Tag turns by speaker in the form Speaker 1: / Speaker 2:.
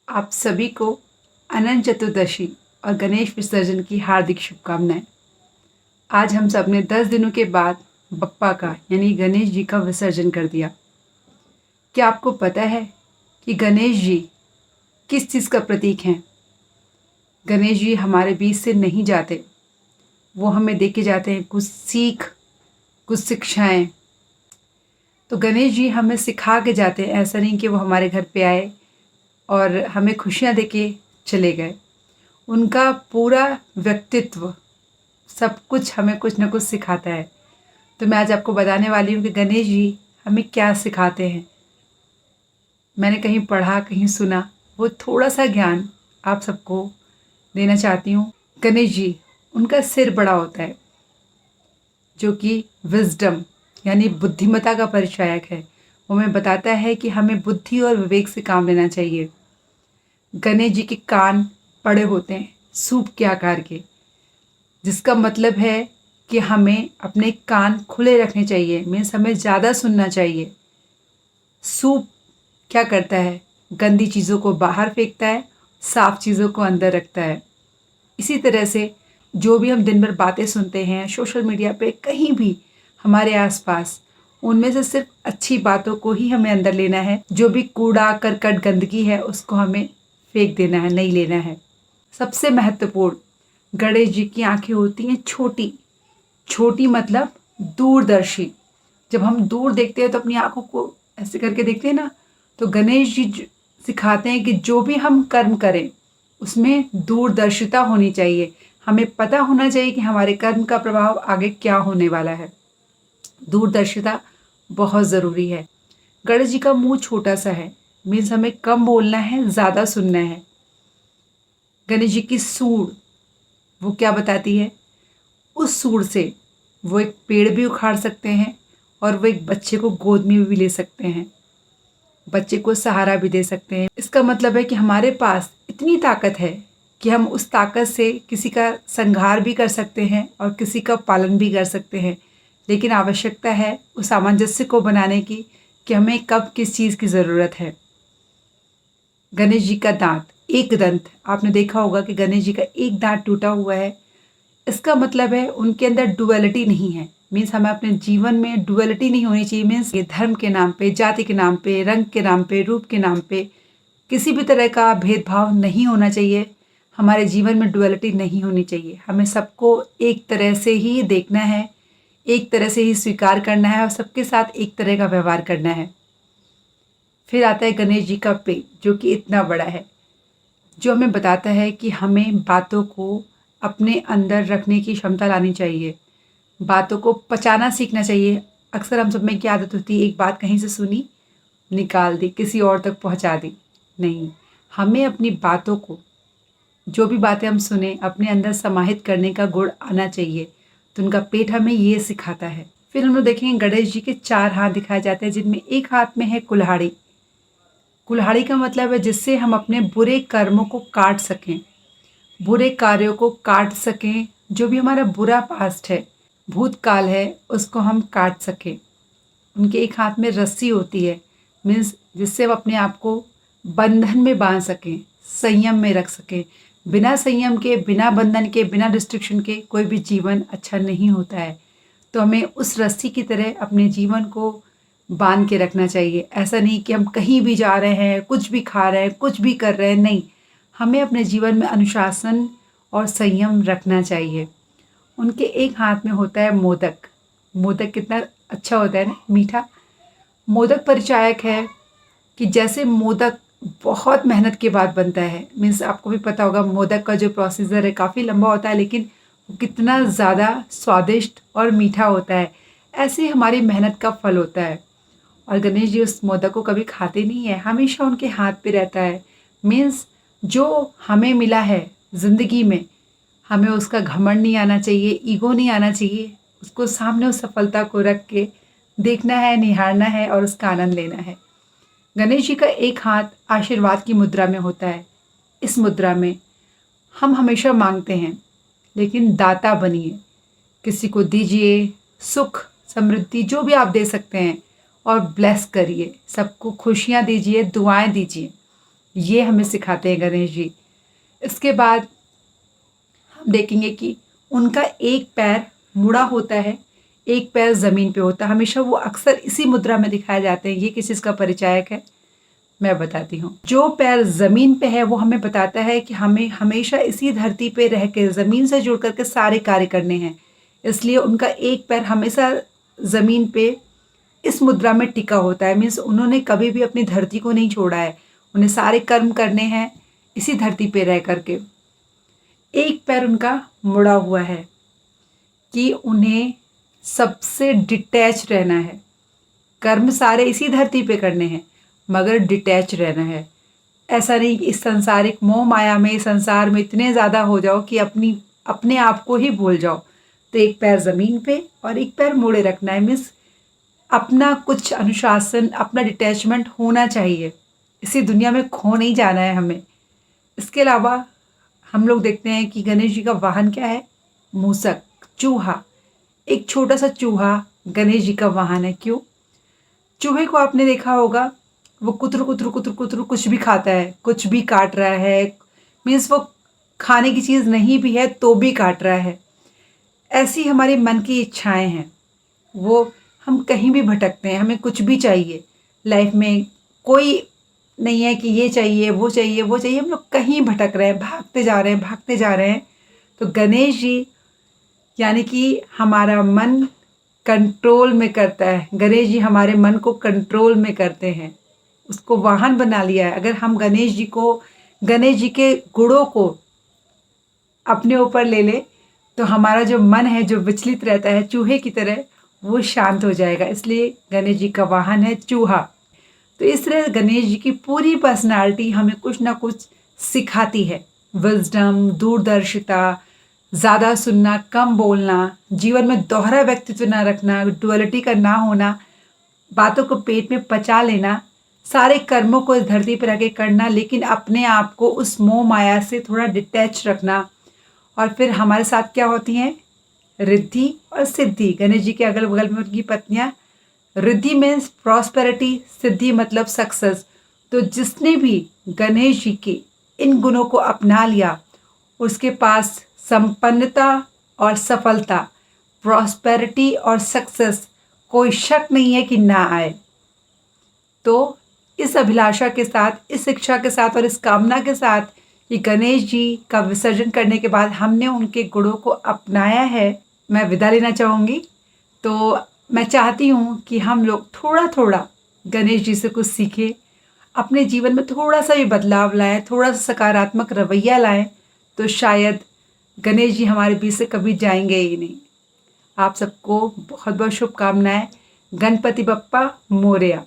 Speaker 1: आप सभी को अनंत चतुर्दशी और गणेश विसर्जन की हार्दिक शुभकामनाएं। आज हम सब ने 10 दिनों के बाद बप्पा का यानी गणेश जी का विसर्जन कर दिया। क्या आपको पता है कि गणेश जी किस चीज़ का प्रतीक हैं? गणेश जी हमारे बीच से नहीं जाते, वो हमें दे के जाते हैं कुछ सीख, कुछ शिक्षाएं। तो गणेश जी हमें सिखा के जाते हैं, ऐसा नहीं कि वो हमारे घर पे आए और हमें खुशियाँ दे के चले गए। उनका पूरा व्यक्तित्व सब कुछ हमें कुछ ना कुछ सिखाता है। तो मैं आज आपको बताने वाली हूँ कि गणेश जी हमें क्या सिखाते हैं। मैंने कहीं पढ़ा, कहीं सुना, वो थोड़ा सा ज्ञान आप सबको देना चाहती हूँ। गणेश जी, उनका सिर बड़ा होता है जो कि विजडम यानी बुद्धिमत्ता का परिचायक है। वो हमें बताता है कि हमें बुद्धि और विवेक से काम लेना चाहिए। गणेश जी के कान बड़े होते हैं, सूप के आकार के, जिसका मतलब है कि हमें अपने कान खुले रखने चाहिए। मीन्स हमें ज़्यादा सुनना चाहिए। सूप क्या करता है? गंदी चीज़ों को बाहर फेंकता है, साफ चीज़ों को अंदर रखता है। इसी तरह से जो भी हम दिन भर बातें सुनते हैं सोशल मीडिया पे, कहीं भी हमारे आसपास, उनमें से सिर्फ अच्छी बातों को ही हमें अंदर लेना है। जो भी कूड़ा करकट गंदगी है उसको हमें फेंक देना है, नहीं लेना है। सबसे महत्वपूर्ण, गणेश जी की आंखें होती हैं छोटी। छोटी मतलब दूरदर्शी। जब हम दूर देखते हैं तो अपनी आंखों को ऐसे करके देखते हैं ना, तो गणेश जी सिखाते हैं कि जो भी हम कर्म करें उसमें दूरदर्शिता होनी चाहिए। हमें पता होना चाहिए कि हमारे कर्म का प्रभाव आगे क्या होने वाला है। दूरदर्शिता बहुत ज़रूरी है। गणेश जी का मुंह छोटा सा है, मीन्स हमें कम बोलना है, ज़्यादा सुनना है। गणेश जी की सूंड, वो क्या बताती है? उस सूंड से वो एक पेड़ भी उखाड़ सकते हैं और वो एक बच्चे को गोद में भी ले सकते हैं, बच्चे को सहारा भी दे सकते हैं। इसका मतलब है कि हमारे पास इतनी ताकत है कि हम उस ताकत से किसी का संहार भी कर सकते हैं और किसी का पालन भी कर सकते हैं। लेकिन आवश्यकता है उस सामंजस्य को बनाने की कि हमें कब किस चीज़ की ज़रूरत है। गणेश जी का दांत, एक दंत, आपने देखा होगा कि गणेश जी का एक दांत टूटा हुआ है। इसका मतलब है उनके अंदर डुअलिटी नहीं है। मीन्स हमें अपने जीवन में डुअलिटी नहीं होनी चाहिए। मीन्स ये धर्म के नाम पे, जाति के नाम पे, रंग के नाम पे, रूप के नाम पे किसी भी तरह का भेदभाव नहीं होना चाहिए। हमारे जीवन में डुअलिटी नहीं होनी चाहिए। हमें सबको एक तरह से ही देखना है, एक तरह से ही स्वीकार करना है और सबके साथ एक तरह का व्यवहार करना है। फिर आता है गणेश जी का पेट, जो कि इतना बड़ा है, जो हमें बताता है कि हमें बातों को अपने अंदर रखने की क्षमता लानी चाहिए, बातों को पचाना सीखना चाहिए। अक्सर हम सब में क्या आदत होती है, एक बात कहीं से सुनी, निकाल दी, किसी और तक पहुंचा दी। नहीं, हमें अपनी बातों को, जो भी बातें हम सुने, अपने अंदर समाहित करने का गुण आना चाहिए। तो उनका पेट हमें ये सिखाता है। फिर हम लोग देखेंगे गणेश जी के 4 हाथ दिखाए जाते हैं, जिनमें एक हाथ में है कुल्हाड़ी। कुल्हाड़ी का मतलब है जिससे हम अपने बुरे कर्मों को काट सकें, बुरे कार्यों को काट सकें। जो भी हमारा बुरा पास्ट है, भूतकाल है, उसको हम काट सकें। उनके एक हाथ में रस्सी होती है, मीन्स जिससे हम अपने आप को बंधन में बांध सकें, संयम में रख सकें। बिना संयम के, बिना बंधन के, बिना रिस्ट्रिक्शन के कोई भी जीवन अच्छा नहीं होता है। तो हमें उस रस्सी की तरह अपने जीवन को बांध के रखना चाहिए। ऐसा नहीं कि हम कहीं भी जा रहे हैं, कुछ भी खा रहे हैं, कुछ भी कर रहे हैं, नहीं। हमें अपने जीवन में अनुशासन और संयम रखना चाहिए। उनके एक हाथ में होता है मोदक। मोदक कितना अच्छा होता है ना, मीठा। मोदक परिचायक है कि जैसे मोदक बहुत मेहनत के बाद बनता है। मीन्स आपको भी पता होगा मोदक का जो प्रोसीजर है काफ़ी लंबा होता है, लेकिन वो कितना ज़्यादा स्वादिष्ट और मीठा होता है। ऐसे ही हमारी मेहनत का फल होता है। और गणेश जी उस मोदक को कभी खाते नहीं है, हमेशा उनके हाथ पे रहता है। मीन्स जो हमें मिला है ज़िंदगी में, हमें उसका घमंड नहीं आना चाहिए, ईगो नहीं आना चाहिए। उसको सामने उस सफलता को रख के देखना है, निहारना है और उसका आनंद लेना है। गणेश जी का एक हाथ आशीर्वाद की मुद्रा में होता है। इस मुद्रा में हम हमेशा मांगते हैं, लेकिन दाता बनिए। किसी को दीजिए, सुख समृद्धि जो भी आप दे सकते हैं, और ब्लेस करिए, सबको खुशियाँ दीजिए, दुआएं दीजिए। ये हमें सिखाते हैं गणेश जी। इसके बाद हम देखेंगे कि उनका एक पैर मुड़ा होता है, एक पैर ज़मीन पे होता है। हमेशा वो अक्सर इसी मुद्रा में दिखाए जाते हैं। ये किस चीज़ का परिचायक है, मैं बताती हूँ। जो पैर ज़मीन पे है वो हमें बताता है कि हमें हमेशा इसी धरती पे रह के ज़मीन से जुड़ कर के सारे कार्य करने हैं। इसलिए उनका एक पैर हमेशा ज़मीन पे इस मुद्रा में टिका होता है। मीन्स उन्होंने कभी भी अपनी धरती को नहीं छोड़ा है। उन्हें सारे कर्म करने हैं इसी धरती पे रह करके। एक पैर उनका मुड़ा हुआ है कि उन्हें सबसे डिटैच रहना है। कर्म सारे इसी धरती पे करने हैं मगर डिटैच रहना है। ऐसा नहीं कि इस सांसारिक मोह माया में, इस संसार में इतने ज़्यादा हो जाओ कि अपने आप को ही भूल जाओ। तो एक पैर ज़मीन पे और एक पैर मोड़े रखना है। मीन्स अपना कुछ अनुशासन, अपना डिटैचमेंट होना चाहिए। इसी दुनिया में खो नहीं जाना है हमें। इसके अलावा हम लोग देखते हैं कि गणेश जी का वाहन क्या है? मूसक, चूहा। एक छोटा सा चूहा गणेश जी का वाहन है। क्यों? चूहे को आपने देखा होगा, वो कुतरू कुतरू कुतरू कुतरू कुछ भी खाता है, कुछ भी काट रहा है। मीन्स वो खाने की चीज़ नहीं भी है तो भी काट रहा है। ऐसी हमारी मन की इच्छाएं हैं। वो हम कहीं भी भटकते हैं, हमें कुछ भी चाहिए लाइफ में। कोई नहीं है कि ये चाहिए वो चाहिए वो चाहिए। हम लोग कहीं भटक रहे हैं, भागते जा रहे हैं भागते जा रहे हैं। तो गणेश जी यानी कि हमारा मन कंट्रोल में करता है। गणेश जी हमारे मन को कंट्रोल में करते हैं, उसको वाहन बना लिया है। अगर हम गणेश जी के गुणों को अपने ऊपर ले ले तो हमारा जो मन है, जो विचलित रहता है चूहे की तरह, वो शांत हो जाएगा। इसलिए गणेश जी का वाहन है चूहा। तो इस तरह गणेश जी की पूरी पर्सनालिटी हमें कुछ ना कुछ सिखाती है। विजडम, दूरदर्शिता, ज़्यादा सुनना, कम बोलना, जीवन में दोहरा व्यक्तित्व ना रखना, डुअलिटी का ना होना, बातों को पेट में पचा लेना, सारे कर्मों को इस धरती पर रह के करना, लेकिन अपने आप को उस मोह माया से थोड़ा डिटैच रखना। और फिर हमारे साथ क्या होती हैं? रिद्धि और सिद्धि। गणेश जी के अगल बगल में उनकी पत्नियां। रिद्धि मीन्स प्रॉस्पेरिटी, सिद्धि मतलब सक्सेस। तो जिसने भी गणेश जी के इन गुणों को अपना लिया, उसके पास संपन्नता और सफलता, प्रॉस्पेरिटी और सक्सेस, कोई शक नहीं है कि ना आए। तो इस अभिलाषा के साथ, इस शिक्षा के साथ और इस कामना के साथ कि गणेश जी का विसर्जन करने के बाद हमने उनके गुणों को अपनाया है, मैं विदा लेना चाहूँगी। तो मैं चाहती हूँ कि हम लोग थोड़ा थोड़ा गणेश जी से कुछ सीखें, अपने जीवन में थोड़ा सा भी बदलाव लाएं, थोड़ा सा सकारात्मक रवैया लाएं, तो शायद गणेश जी हमारे बीच से कभी जाएंगे ही नहीं। आप सबको बहुत बहुत शुभकामनाएं। गणपति बप्पा मोरया।